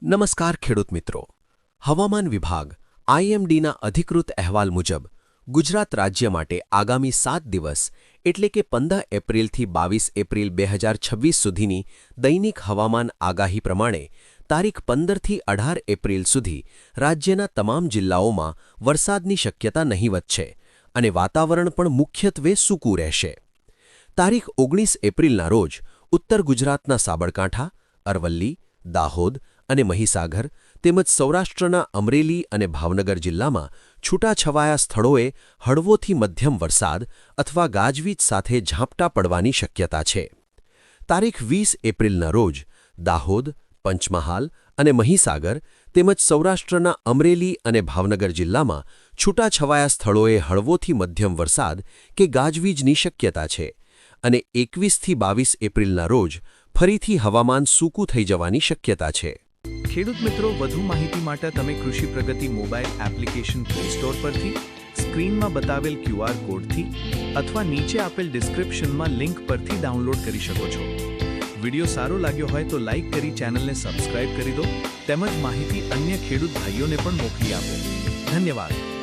નમસ્કાર ખેડૂત મિત્રો. હવામાન વિભાગ આઈએમડીના અધિકૃત અહેવાલ મુજબ ગુજરાત રાજ્ય માટે આગામી 7 દિવસ એટલે કે 15 એપ્રિલથી 22 એપ્રિલ 2026 સુધીની દૈનિક હવામાન આગાહી પ્રમાણે તારીખ 15થી 18 એપ્રિલ સુધી રાજ્યના તમામ જિલ્લાઓમાં વરસાદની શક્યતા નહીવત છે અને વાતાવરણ પણ મુખ્યત્વે સૂકું રહેશે. તારીખ 19 એપ્રિલના રોજ ઉત્તર ગુજરાતના સાબરકાંઠા, અરવલ્લી, દાહોદ અને મહીસાગર તેમજ સૌરાષ્ટ્રના અમરેલી અને ભાવનગર જિલ્લામાં છૂટાછવાયા સ્થળોએ હળવોથી મધ્યમ વરસાદ અથવા ગાજવીજ સાથે ઝાપટા પડવાની શક્યતા છે. તારીખ 20 એપ્રિલના રોજ દાહોદ, પંચમહાલ અને મહીસાગર તેમજ સૌરાષ્ટ્રના અમરેલી અને ભાવનગર જિલ્લામાં છૂટાછવાયા સ્થળોએ હળવોથી મધ્યમ વરસાદ કે ગાજવીજની શક્યતા છે અને 21થી 22 એપ્રિલના રોજ ફરીથી હવામાન સૂકું થઈ જવાની શક્યતા છે. ખેડૂત મિત્રો, વધુ માહિતી માટે તમે કૃષિ પ્રગતિ મોબાઈલ એપ્લિકેશન પ્લે સ્ટોર પરથી, સ્ક્રીનમાં બતાવેલ QR કોડથી અથવા નીચે આપેલ ડિસ્ક્રિપ્શનમાં લિંક પરથી ડાઉનલોડ કરી શકો છો. વિડિયો સારો લાગ્યો હોય તો લાઈક કરી ચેનલને સબસ્ક્રાઇબ કરી દો તેમજ માહિતી અન્ય ખેડૂત ભાઈઓને પણ મોકલી આપો. ધન્યવાદ.